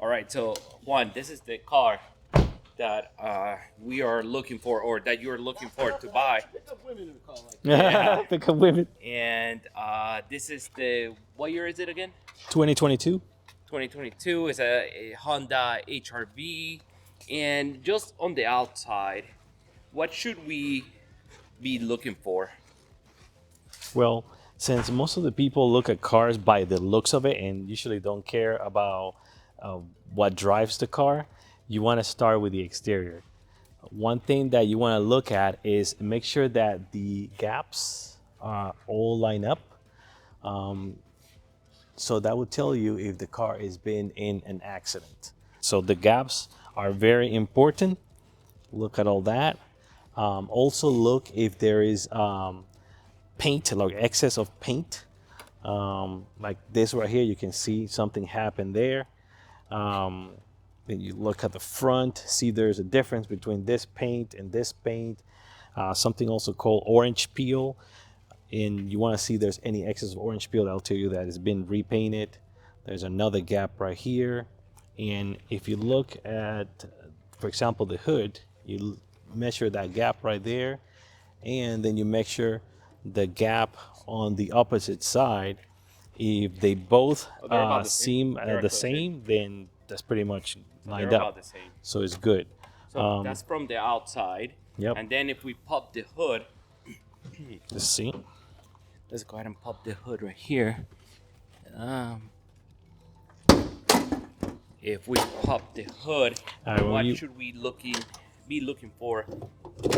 All right, so Juan, this is the car that we are looking for, or that you're looking for to buy. Pick up women in a car like that. Yeah. Pick up women. And this is the, what year is it again? 2022. 2022. Is a Honda HRV. And just on the outside, what should we be looking for? Well, since most of the people look at cars by the looks of it and usually don't care about uh, what drives the car, you want to start with the exterior. One thing that you want to look at is make sure that the gaps all line up. So that will tell you if the car has been in an accident. So the gaps are very important. Look at all that. Also look if there is paint, like excess of paint. Like this right here, you can see something happened there. Then you look at the front, see there's a difference between this paint and this paint. Something also called orange peel. And you want to see if there's any excess of orange peel. That'll tell you that it's been repainted. There's another gap right here. And if you look at, for example, the hood, you measure that gap right there. And then you measure the gap on the opposite side. If they both they're about the same. seem They're the close. same, then that's pretty much lined They're up. about the same. So it's good. So that's from the outside. Yep. And then if we pop the hood, Let's see. let's go ahead and pop the hood right here. If we pop the hood, All right, well, what you- should we be looking for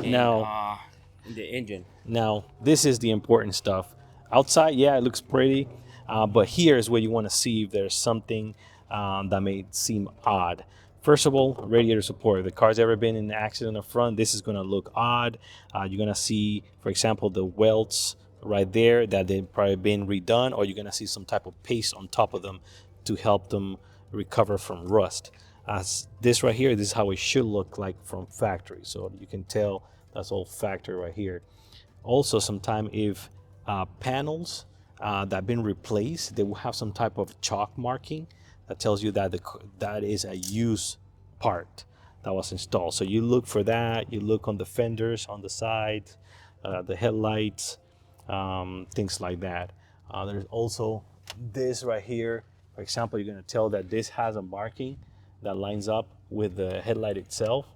in the engine? Now, this is the important stuff. Outside, yeah, it looks pretty, but here is where you want to see if there's something that may seem odd. First of all, radiator support. If the car's ever been in an accident up front, this is going to look odd. You're going to see, for example, the welds right there that they've probably been redone, or you're going to see some type of paste on top of them to help them recover from rust. This right here, this is how it should look like from factory. So you can tell that's all factory right here. Also, sometime if panels that have been replaced, they will have some type of chalk marking that tells you that that is a used part that was installed. So you look for that. You look on the fenders, on the side, the headlights, things like that. There's also this right here. For example, you're going to tell that this has a marking that lines up with the headlight itself.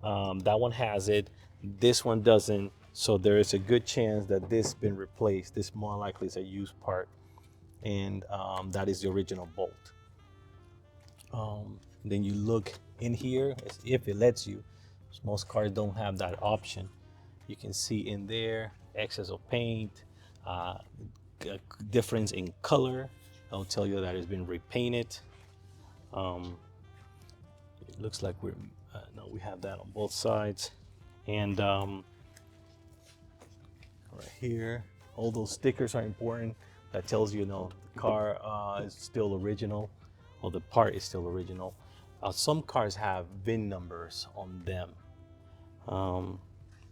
That one has it. This one doesn't. So there is a good chance that this has been replaced. This more likely is a used part, and that is the original bolt. Then you look in here if it lets you. Most cars don't have that option. You can see in there excess of paint, difference in color. I'll tell you that it's been repainted. It looks like we have that on both sides, and right here, all those stickers are important. That tells you, the car is still original, or the part is still original. Some cars have VIN numbers on them,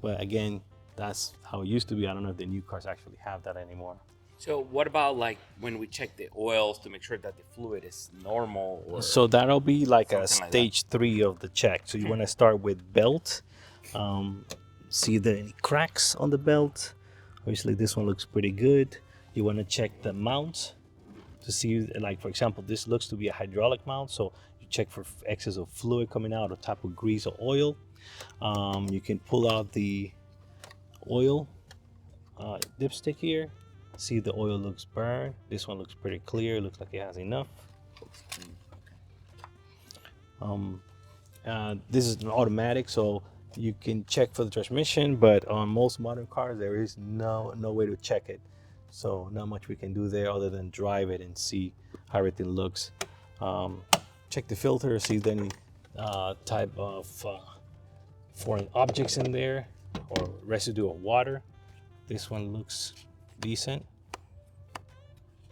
but again, that's how it used to be. I don't know if the new cars actually have that anymore. So what about like when we check the oils to make sure that the fluid is normal? Or So that'll be like a something like stage 3 of the check. So you want to start with belt. See any cracks on the belt. Obviously, this one looks pretty good. You want to check the mount to see, like for example, this looks to be a hydraulic mount. So you check for excess of fluid coming out, or type of grease or oil. You can pull out the oil dipstick here. See, the oil looks burned. This one looks pretty clear. Looks like it has enough. This is an automatic, so you can check for the transmission, but on most modern cars there is no way to check it. So not much we can do there other than drive it and see how everything looks. Check the filter, see if there's any type of foreign objects in there or residue of water. This one looks decent.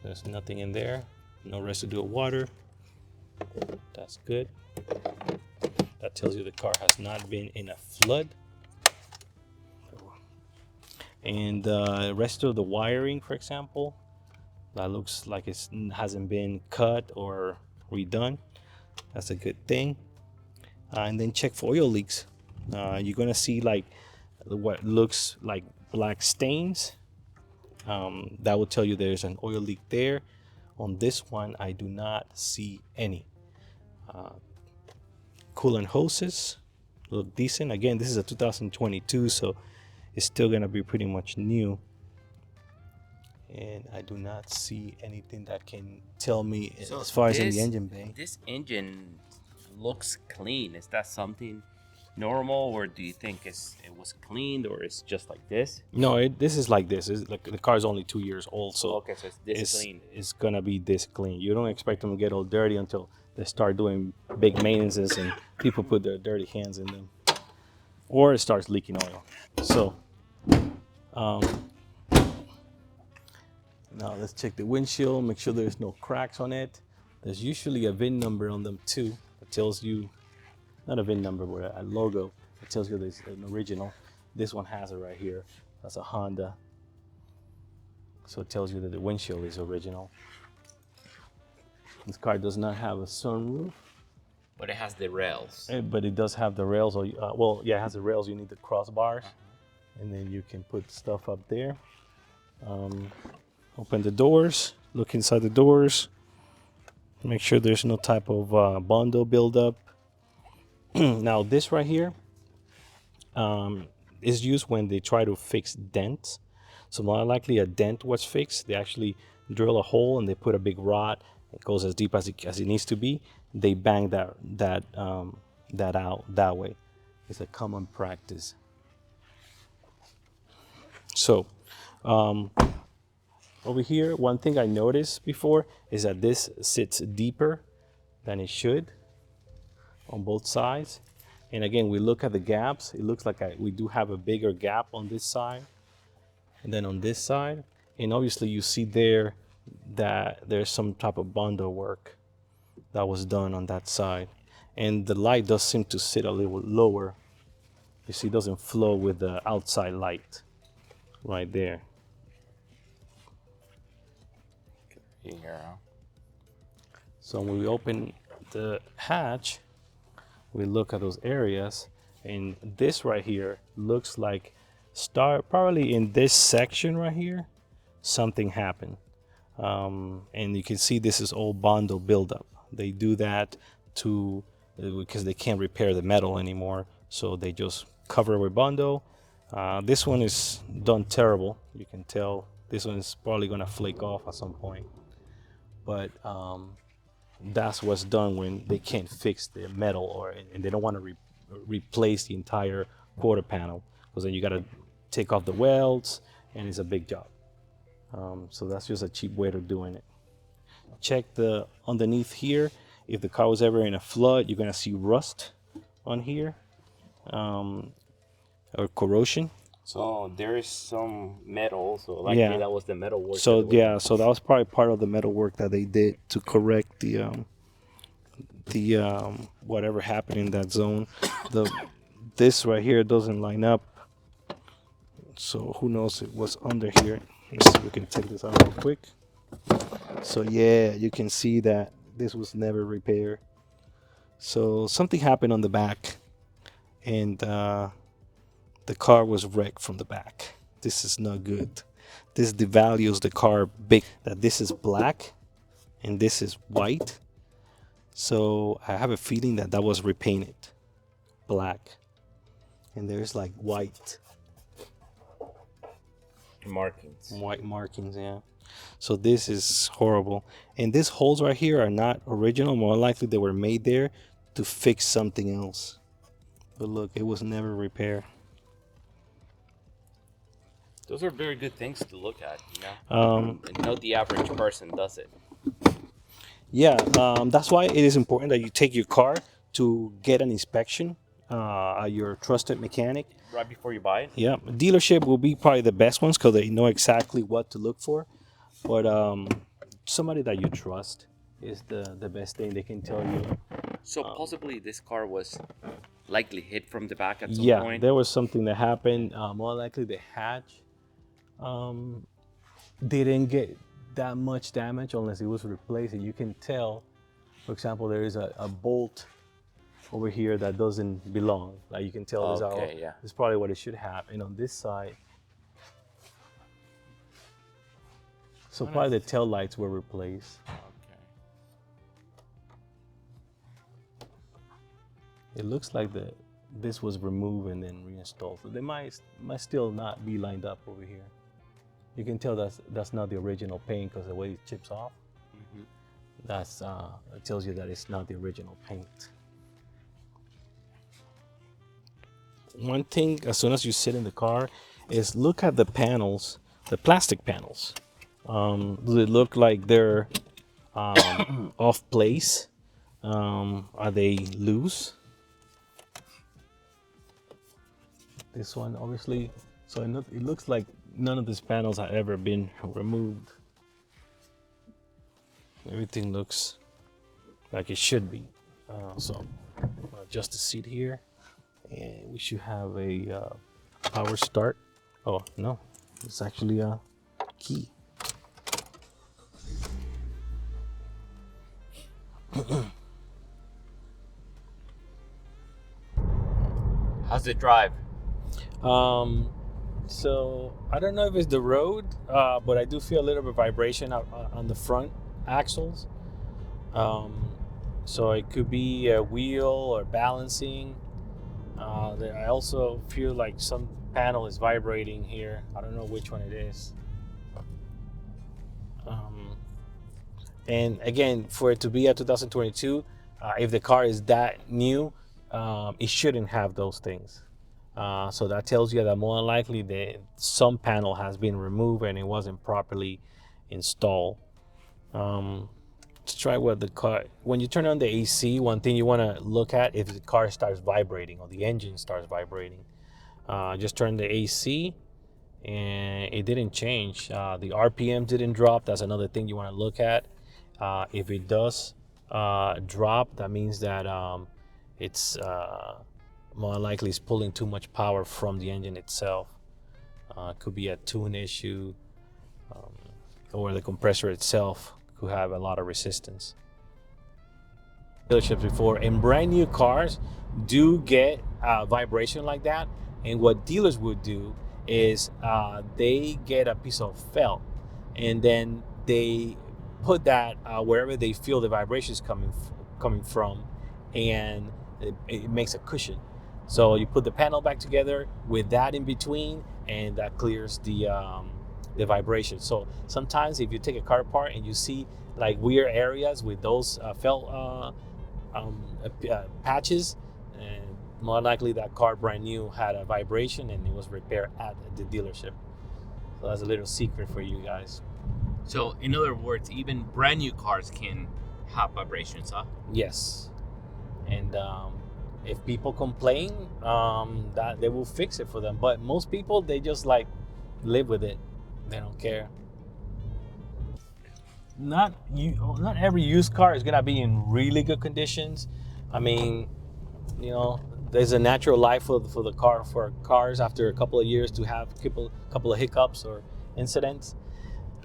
There's nothing in there, no residue of water. That's good. That tells you the car has not been in a flood. And the rest of the wiring, for example, that looks like it hasn't been cut or redone. That's a good thing. And then check for oil leaks. You're gonna see like what looks like black stains. That will tell you there's an oil leak there. On this one, I do not see any. Coolant hoses look decent. Again, this is a 2022, so it's still gonna be pretty much new. And I do not see anything that can tell me So as far as in the engine bay. this engine looks clean. Is that something normal, or do you think it was cleaned, or it's just like this? No, this is like this. It's like the car's only 2 years old, so Okay, so it's this clean. it's gonna be this clean. You don't expect them to get all dirty until they start doing big maintenances and people put their dirty hands in them, or it starts leaking oil. So now let's check the windshield. Make sure there's no cracks on it. There's usually a VIN number on them too. It tells you, not a VIN number, but a logo. It tells you there's an original. This one has it right here. That's a Honda. So it tells you that the windshield is original. This car does not have a sunroof, But it has the rails. but it does have the rails. Well, yeah, it has the rails. You need the crossbars, and then you can put stuff up there. Open the doors. Look inside the doors. Make sure there's no type of bundle buildup. Now this right here is used when they try to fix dents. So more likely a dent was fixed. They actually drill a hole and they put a big rod. It goes as deep as it needs to be. They bang that out that way. It's a common practice. So over here, one thing I noticed before is that this sits deeper than it should on both sides. And again, we look at the gaps. It looks like we do have a bigger gap on this side and then on this side. And obviously you see there that there's some type of bundle work that was done on that side. And the light does seem to sit a little lower. You see, it doesn't flow with the outside light right there. Yeah. So when we open the hatch, we look at those areas, and this right here looks like probably in this section right here, something happened. And you can see this is all bundle buildup. They do that because they can't repair the metal anymore, so they just cover with bundle. This one is done terrible. You can tell this one is probably gonna flake off at some point. But that's what's done when they can't fix the metal, and they don't want to replace the entire quarter panel, because then you got to take off the welds, and it's a big job. So that's just a cheap way of doing it. Check the underneath here. If the car was ever in a flood, you're gonna see rust on here, or corrosion. So there is some metal also. Like Yeah. that was the metal work. So that they yeah, so that was probably part of the metal work that they did to correct the whatever happened in that zone. This right here doesn't line up, so who knows what's under here. Let's see if we can take this out real quick. So yeah, you can see that this was never repaired. So something happened on the back, and the car was wrecked from the back. This is not good. This devalues the car big. That this is black and this is white. So I have a feeling that was repainted black, and there's like white markings. Yeah. So this is horrible. And these holes right here are not original. More likely they were made there to fix something else. But look, it was never repaired. Those are very good things to look at, and not the average person does it. Yeah, that's why it is important that you take your car to get an inspection at your trusted mechanic. Right before you buy it? Yeah, dealership will be probably the best ones because they know exactly what to look for. But somebody that you trust is the best thing they can tell you. So possibly this car was likely hit from the back at some Yeah, point? there was something that happened. More likely the hatch didn't get that much damage unless it was replaced. And you can tell For example, there is a bolt over here that doesn't belong. Like you can tell these are all, Okay, yeah. this is probably what it should have. And on this side, so probably the tail lights were replaced. Okay. It looks like this was removed and then reinstalled. So they might still not be lined up over here. You can tell that's not the original paint because the way it chips off. Mm-hmm. That's it tells you that it's not the original paint. One thing, as soon as you sit in the car, is look at the panels, the plastic panels. Do they look like they're off place? Are they loose? This one, obviously, so it looks like none of these panels have ever been removed. Everything looks like it should be. So I'll adjust the seat here, and we should have a power start. Oh no, it's actually a key. How's it drive? So I don't know if it's the road, but I do feel a little bit of vibration on the front axles. So it could be a wheel or balancing. I also feel like some panel is vibrating here. I don't know which one it is. And again, for it to be a 2022, if the car is that new, it shouldn't have those things. So that tells you that more than likely some panel has been removed and it wasn't properly installed. Let's try what the car, when you turn on the AC, one thing you want to look at if the car starts vibrating or the engine starts vibrating. Just turn the AC and it didn't change. The RPM didn't drop. That's another thing you want to look at. If it does drop, that means that it's more likely it's pulling too much power from the engine itself. Could be a tune issue, or the compressor itself could have a lot of resistance. Dealerships before, and brand new cars do get vibration like that. And what dealers would do is they get a piece of felt, and then they put that wherever they feel the vibrations coming from, and it makes a cushion. So you put the panel back together with that in between, and that clears the vibration. So sometimes if you take a car apart and you see like weird areas with those felt patches, and more likely that car brand new had a vibration and it was repaired at the dealership. So that's a little secret for you guys. So in other words, even brand new cars can have vibrations, huh? Yes. And if people complain, that they will fix it for them. But most people, they just like live with it. They don't care. Not every used car is gonna be in really good conditions. I mean, there's a natural life for cars after a couple of years to have a couple of hiccups or incidents.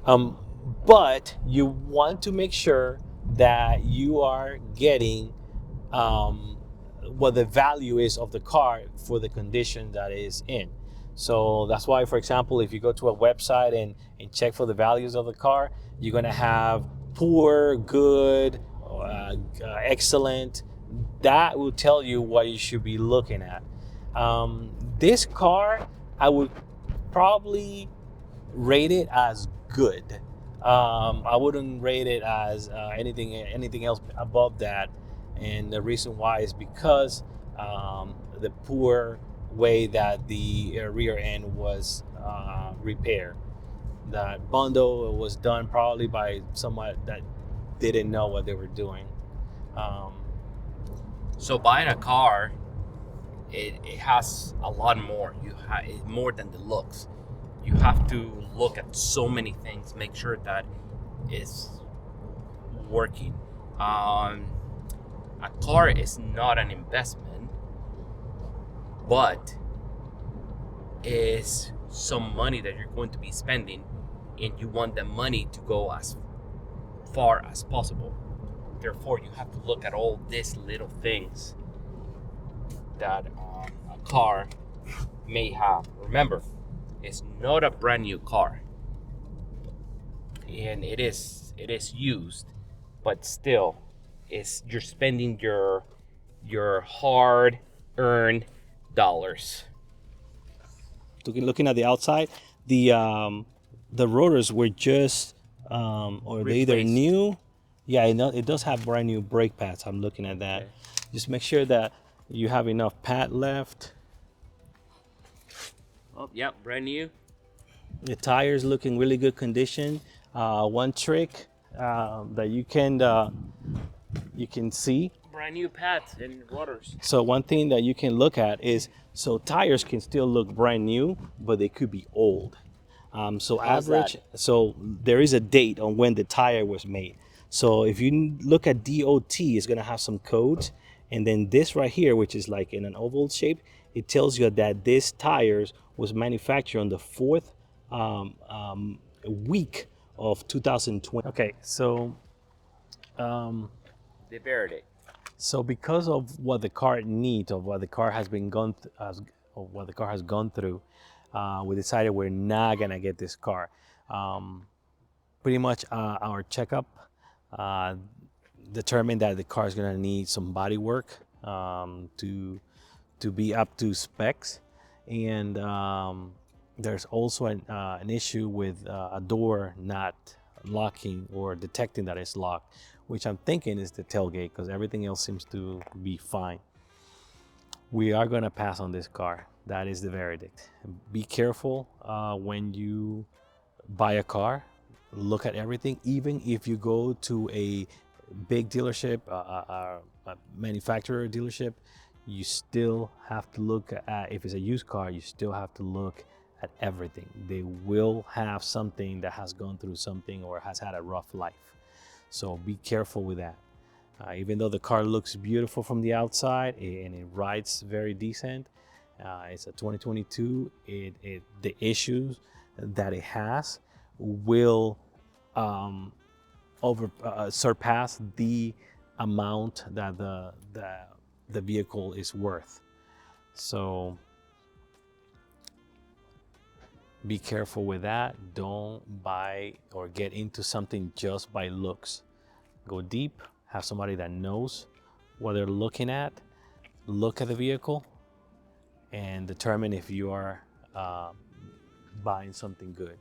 But you want to make sure that you are getting what the value is of the car for the condition that is in. So that's why, for example, if you go to a website and check for the values of the car, you're going to have poor, good, excellent. That will tell you what you should be looking at. This car, I would probably rate it as good. I wouldn't rate it as anything else above that. And the reason why is because the poor way that the rear end was repaired. That bundle was done probably by someone that didn't know what they were doing. So buying a car, it has a lot more. More than the looks. You have to look at so many things, make sure that it's working. A car is not an investment, but is some money that you're going to be spending, and you want the money to go as far as possible. Therefore, you have to look at all these little things that a car may have. Remember, it's not a brand new car, and it is used, but still, you're spending your hard-earned dollars. Looking at the outside, the rotors were just or they either Replaced. new. Yeah, it does have brand new brake pads. I'm looking at that. Okay. Just make sure that you have enough pad left. Oh, yeah, brand new. The tires look in really good condition. One trick that you can see. Brand new pads and rotors. So one thing that you can look at is, so tires can still look brand new, but they could be old. So How's average, that? so there is a date on when the tire was made. So if you look at DOT, it's gonna have some codes, and then this right here, which is like in an oval shape, it tells you that this tires was manufactured on the fourth week of 2020. Okay, so The Verdict. so because of what the car needs, of what the car has been gone, of what the car has gone through, we decided we're not gonna get this car. Pretty much our checkup determined that the car is gonna need some body work to be up to specs, and there's also an issue with a door not locking or detecting that it's locked, which I'm thinking is the tailgate because everything else seems to be fine. We are going to pass on this car. That is the verdict. Be careful when you buy a car. Look at everything. Even if you go to a big dealership, a manufacturer dealership, you still have to look at, if it's a used car, you still have to look at everything. They will have something that has gone through something or has had a rough life. So be careful with that. Even though the car looks beautiful from the outside and it rides very decent, it's a 2022. The issues that it has will surpass the amount that the vehicle is worth. So be careful with that. Don't buy or get into something just by looks. Go deep, have somebody that knows what they're looking at, look at the vehicle, and determine if you are buying something good.